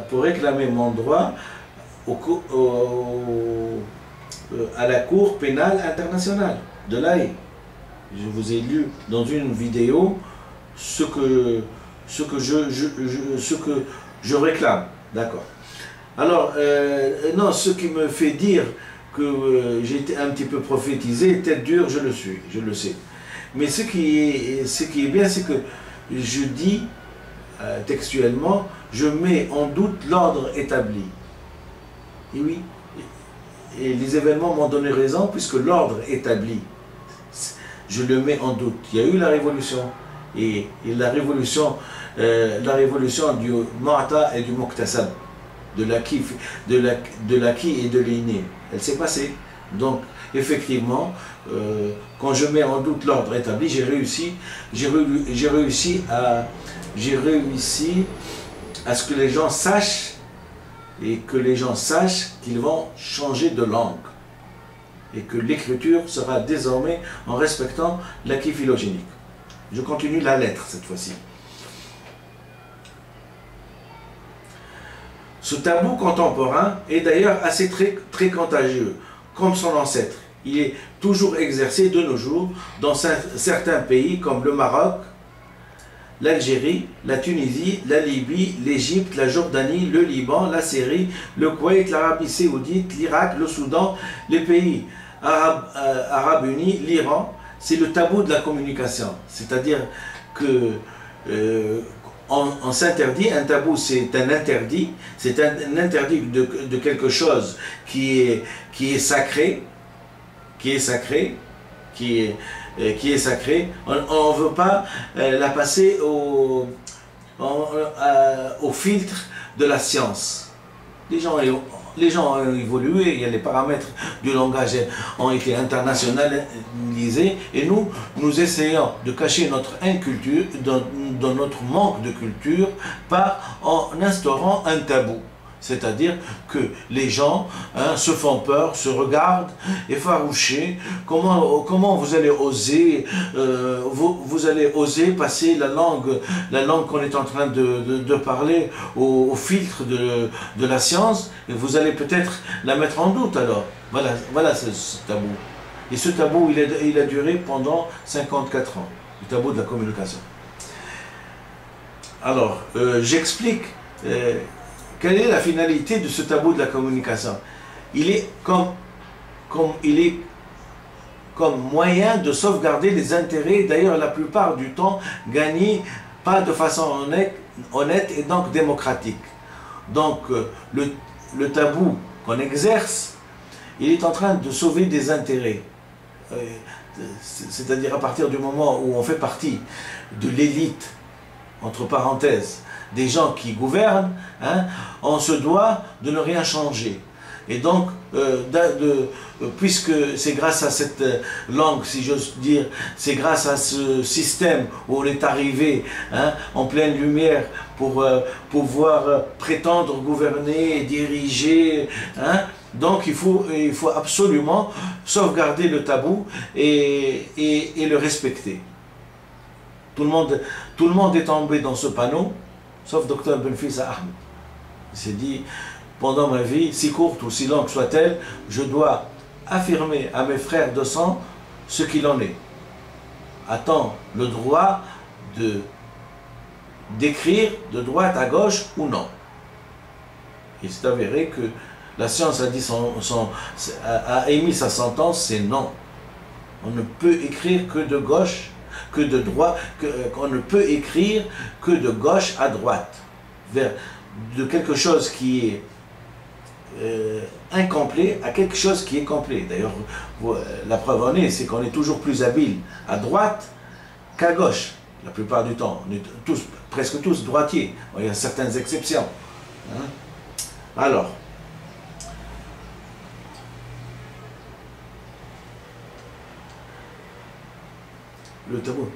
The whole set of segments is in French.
pour réclamer mon droit à la Cour pénale internationale de l'Haye. Je vous ai lu dans une vidéo ce que je réclame. D'accord. Alors, non, ce qui me fait dire que j'ai été un petit peu prophétisé, tête dure, je le suis, je le sais. Mais ce qui est bien, c'est que je dis textuellement, je mets en doute l'ordre établi. Et oui, et les événements m'ont donné raison, puisque l'ordre établi, je le mets en doute. Il y a eu la révolution, et la révolution du Mu'ta et du Muqtasab, de l'acquis et de l'inné, elle s'est passée. Donc, effectivement, quand je mets en doute l'ordre établi, j'ai réussi à ce que les gens sachent, et que les gens sachent qu'ils vont changer de langue, et que l'écriture sera désormais en respectant l'acquis phylogénique. Je continue la lettre cette fois-ci. Ce tabou contemporain est d'ailleurs assez très contagieux, comme son ancêtre. Il est toujours exercé de nos jours dans certains pays comme le Maroc, l'Algérie, la Tunisie, la Libye, l'Égypte, la Jordanie, le Liban, la Syrie, le Koweït, l'Arabie Saoudite, l'Irak, le Soudan, les pays arabes unis, l'Iran. C'est le tabou de la communication. C'est-à-dire que on s'interdit, un tabou c'est un interdit de quelque chose qui est sacré, on ne veut pas la passer au filtre de la science. Les gens ont évolué, il y a les paramètres du langage ont été internationalisés, et nous essayons de cacher notre inculture, dans notre manque de culture, en instaurant un tabou. C'est-à-dire que les gens se font peur, se regardent, effarouchés. Comment vous allez oser, vous allez oser passer la langue qu'on est en train de parler au filtre de la science, et vous allez peut-être la mettre en doute alors. Voilà ce tabou. Et ce tabou, il a duré pendant 54 ans, le tabou de la communication. Alors, j'explique quelle est la finalité de ce tabou de la communication. Il est comme moyen de sauvegarder les intérêts, d'ailleurs la plupart du temps gagnés pas de façon honnête et donc démocratique. Donc le tabou qu'on exerce, il est en train de sauver des intérêts. C'est-à-dire à partir du moment où on fait partie de l'élite, entre parenthèses, des gens qui gouvernent, on se doit de ne rien changer. Et donc, puisque c'est grâce à cette langue, si j'ose dire, c'est grâce à ce système où on est arrivé en pleine lumière pour pouvoir prétendre gouverner, diriger, donc il faut absolument sauvegarder le tabou et le respecter. Tout le monde est tombé dans ce panneau, sauf Dr Benfisa Ahmed. Il s'est dit, pendant ma vie, si courte ou si longue soit-elle, je dois affirmer à mes frères de sang ce qu'il en est. A-t-on le droit d'écrire de droite à gauche ou non? Il s'est avéré que la science a émis sa sentence, c'est non. On ne peut écrire que de gauche, que de droite, qu'on ne peut écrire que de gauche à droite, de quelque chose qui est incomplet à quelque chose qui est complet. D'ailleurs, la preuve en est, c'est qu'on est toujours plus habile à droite qu'à gauche, la plupart du temps. On est presque tous droitiers, il y a certaines exceptions. Alors, le tabou.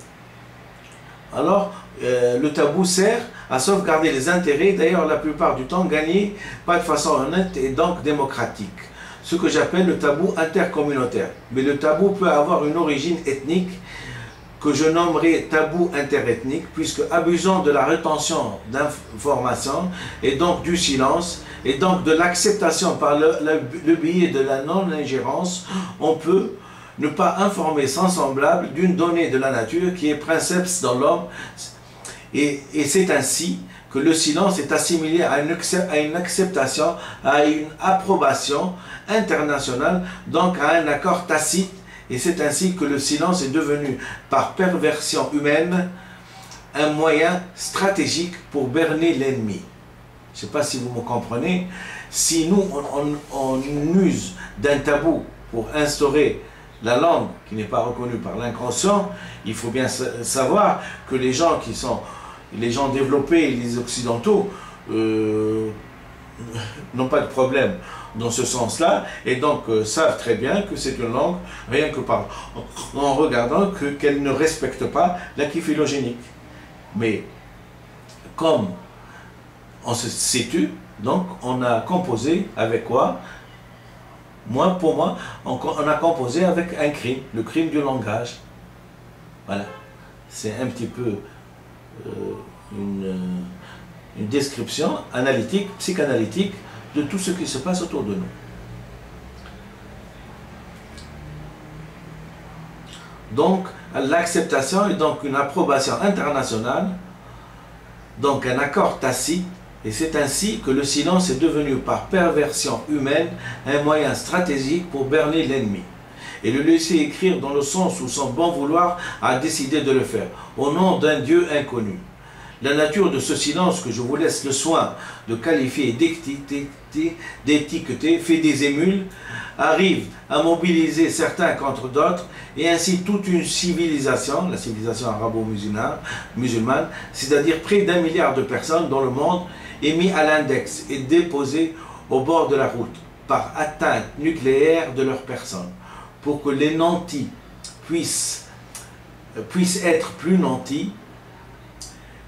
Alors, le tabou sert à sauvegarder les intérêts, d'ailleurs la plupart du temps gagnés pas de façon honnête et donc démocratique. Ce que j'appelle le tabou intercommunautaire. Mais le tabou peut avoir une origine ethnique, que je nommerai tabou interethnique, puisque abusant de la rétention d'informations et donc du silence, et donc de l'acceptation par le biais de la non-ingérence, on peut ne pas informer sans semblable d'une donnée de la nature qui est princeps dans l'homme, et c'est ainsi que le silence est assimilé à une acceptation, à une approbation internationale, donc à un accord tacite, et c'est ainsi que le silence est devenu, par perversion humaine, un moyen stratégique pour berner l'ennemi. Je ne sais pas si vous me comprenez. Si nous, on use d'un tabou pour instaurer la langue qui n'est pas reconnue par l'inconscient, il faut bien savoir que les gens qui sont, les gens développés, les occidentaux, n'ont pas de problème dans ce sens-là, et donc savent très bien que c'est une langue, rien que en regardant qu'elle ne respecte pas l'acquis phylogénique. Mais comme on se situe, donc on a composé avec quoi? Pour moi, on a composé avec un crime, le crime du langage. Voilà. C'est un petit peu une description analytique, psychanalytique de tout ce qui se passe autour de nous. Donc, l'acceptation est donc une approbation internationale, donc un accord tacite, et c'est ainsi que le silence est devenu par perversion humaine un moyen stratégique pour berner l'ennemi et le laisser écrire dans le sens où son bon vouloir a décidé de le faire, au nom d'un Dieu inconnu. La nature de ce silence que je vous laisse le soin de qualifier et d'étiqueter fait des émules, arrive à mobiliser certains contre d'autres, et ainsi toute une civilisation, la civilisation arabo-musulmane, c'est-à-dire près d'1 milliard de personnes dans le monde, est mis à l'index et déposé au bord de la route par atteinte nucléaire de leur personne, pour que les nantis puissent être plus nantis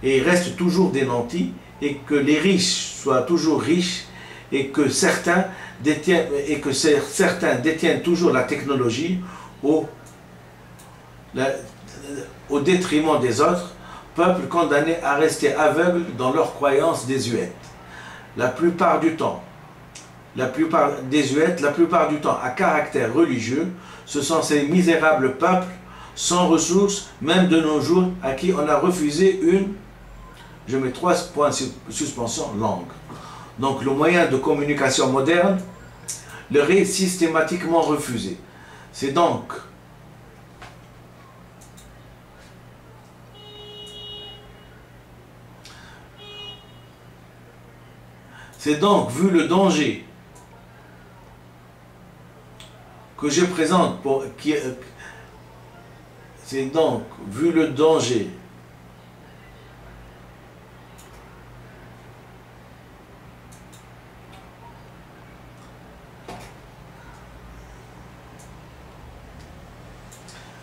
et restent toujours des nantis, et que les riches soient toujours riches, et que certains détiennent toujours la technologie au détriment des autres, peuples condamnés à rester aveugles dans leurs croyances désuètes. La plupart du temps à caractère religieux, ce sont ces misérables peuples sans ressources, même de nos jours, à qui on a refusé une, je mets 3 points de suspension, langue. Donc le moyen de communication moderne leur est systématiquement refusé. C'est donc vu le danger que je présente c'est donc vu le danger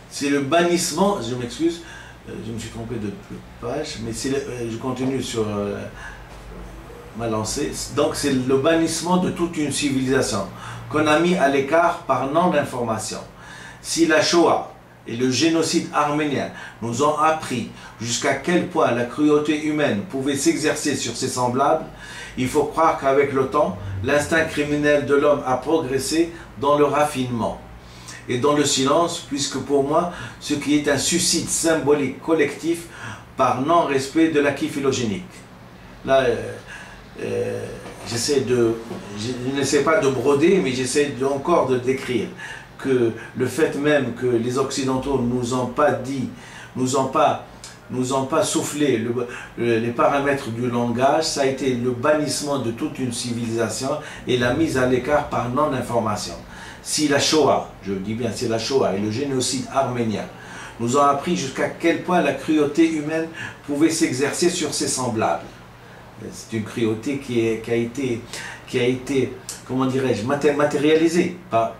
c'est le bannissement, je m'excuse, je me suis trompé de page, mais je continue sur ma lancée. Donc c'est le bannissement de toute une civilisation qu'on a mis à l'écart par non-information. Si la Shoah et le génocide arménien nous ont appris jusqu'à quel point la cruauté humaine pouvait s'exercer sur ses semblables, il faut croire qu'avec le temps, l'instinct criminel de l'homme a progressé dans le raffinement et dans le silence, puisque pour moi, ce qui est un suicide symbolique collectif par non-respect de l'acquis phylogénique. Là, je n'essaie pas de broder, mais j'essaie encore de décrire que le fait même que les Occidentaux nous ont pas dit, nous ont pas soufflé les paramètres du langage, ça a été le bannissement de toute une civilisation et la mise à l'écart par non-information. Si la Shoah, je dis bien, si la Shoah et le génocide arménien nous ont appris jusqu'à quel point la cruauté humaine pouvait s'exercer sur ses semblables. C'est une cruauté qui a été comment dirais-je, matérialisée par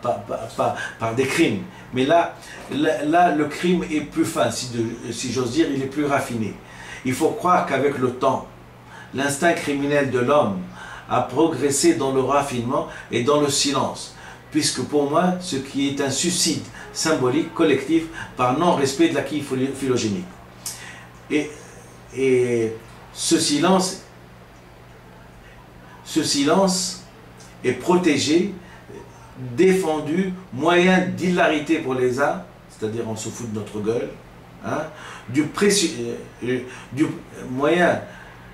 des crimes. Mais là, le crime est plus fin, si j'ose dire, il est plus raffiné. Il faut croire qu'avec le temps, l'instinct criminel de l'homme a progressé dans le raffinement et dans le silence, puisque pour moi, ce qui est un suicide symbolique, collectif, par non-respect de l'acquis phylogénique. Et ce silence est protégé, défendu, moyen d'hilarité pour les uns, c'est-à-dire on se fout de notre gueule, hein, du moyen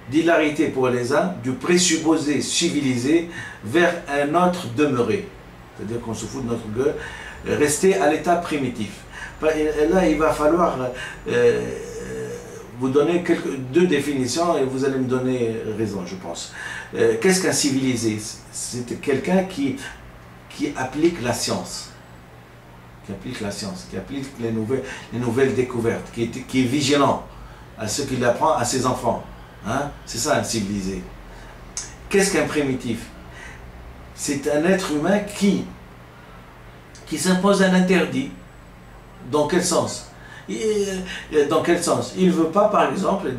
d'hilarité pour les uns, du présupposé civilisé vers un autre demeuré. C'est-à-dire qu'on se fout de notre gueule, rester à l'état primitif. Et là, il va falloir vous donner deux définitions et vous allez me donner raison, je pense. Qu'est-ce qu'un civilisé? C'est quelqu'un qui applique la science. Qui applique la science, qui applique les nouvelles découvertes, qui est vigilant à ce qu'il apprend à ses enfants. Hein? C'est ça un civilisé. Qu'est-ce qu'un primitif? C'est un être humain qui s'impose un interdit. Dans quel sens? Dans quel sens? Il ne veut pas, par exemple,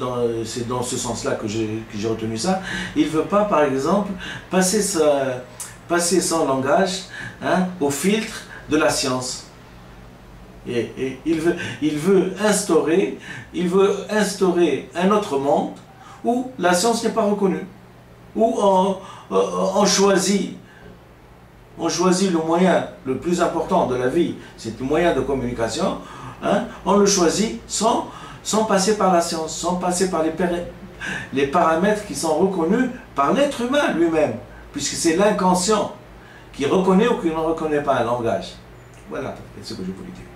c'est dans ce sens-là que j'ai retenu ça, il ne veut pas, par exemple, passer son langage, hein, au filtre de la science. Et il veut instaurer un autre monde où la science n'est pas reconnue, où on choisit le moyen le plus important de la vie, c'est le moyen de communication, hein, on le choisit sans passer par la science, sans passer par les paramètres qui sont reconnus par l'être humain lui-même, puisque c'est l'inconscient qui reconnaît ou qui ne reconnaît pas un langage. Voilà ce que je voulais dire.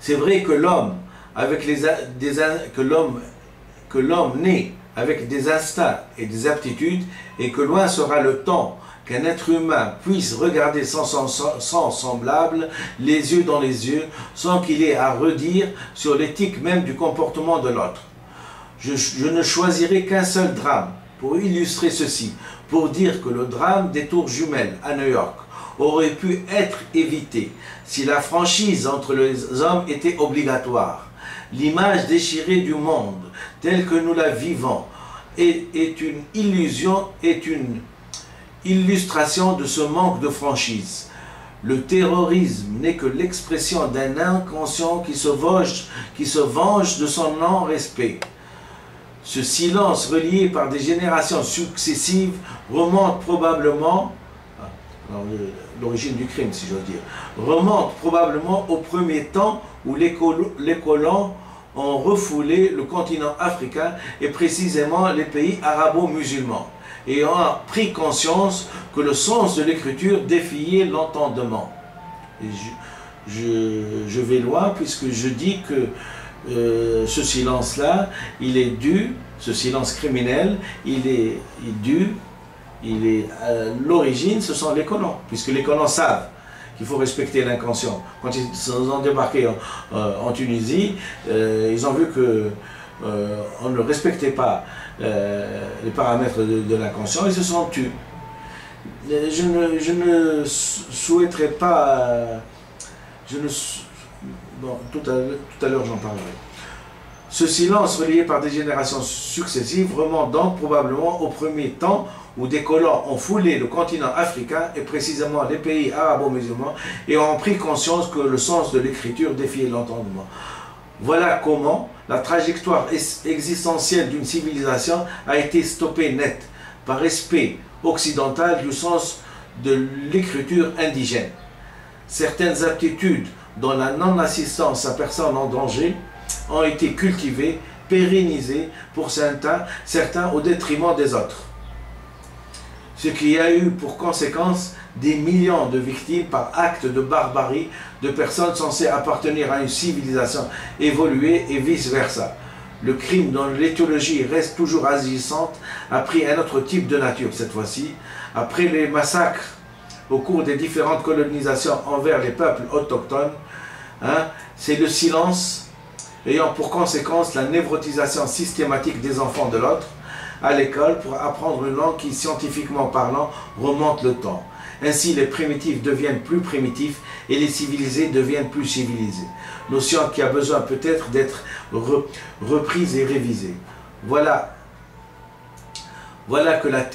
C'est vrai que l'homme naît avec des instincts et des aptitudes, et que loin sera le temps qu'un être humain puisse regarder son semblable les yeux dans les yeux, sans qu'il ait à redire sur l'éthique même du comportement de l'autre. Je ne choisirai qu'un seul drame pour illustrer ceci, pour dire que le drame des tours jumelles à New York aurait pu être évité si la franchise entre les hommes était obligatoire. L'image déchirée du monde, telle que nous la vivons, est une illusion, est une illustration de ce manque de franchise. Le terrorisme n'est que l'expression d'un inconscient qui se venge de son non-respect. Ce silence relié par des générations successives remonte probablement, l'origine du crime si j'ose dire, remonte probablement au premier temps où les colons ont refoulé le continent africain et précisément les pays arabo-musulmans, et ont pris conscience que le sens de l'écriture défiait l'entendement. Je vais loin puisque je dis que ce silence-là, il est dû, ce silence criminel, il est l'origine, ce sont les colons, puisque les colons savent qu'il faut respecter l'inconscient. Quand ils ont débarqué en Tunisie, ils ont vu que on ne respectait pas les paramètres de l'inconscient, ils se sont tus. Je ne souhaiterais pas... Bon, tout à l'heure j'en parlerai. Ce silence relié par des générations successives remonte donc probablement au premier temps où des colons ont foulé le continent africain et précisément les pays arabo-musulmans et ont pris conscience que le sens de l'écriture défiait l'entendement. Voilà comment la trajectoire existentielle d'une civilisation a été stoppée net par respect occidental du sens de l'écriture indigène. Certaines aptitudes dont la non-assistance à personne en danger ont été cultivées, pérennisées pour certains au détriment des autres. Ce qui a eu pour conséquence des millions de victimes par acte de barbarie de personnes censées appartenir à une civilisation évoluée et vice-versa. Le crime dont l'éthiologie reste toujours agissante a pris un autre type de nature cette fois-ci. Après les massacres au cours des différentes colonisations envers les peuples autochtones, hein, c'est le silence ayant pour conséquence la névrotisation systématique des enfants de l'autre à l'école pour apprendre une langue qui, scientifiquement parlant, remonte le temps. Ainsi, les primitifs deviennent plus primitifs et les civilisés deviennent plus civilisés. Notion qui a besoin peut-être d'être reprise et révisée. Voilà Voilà que la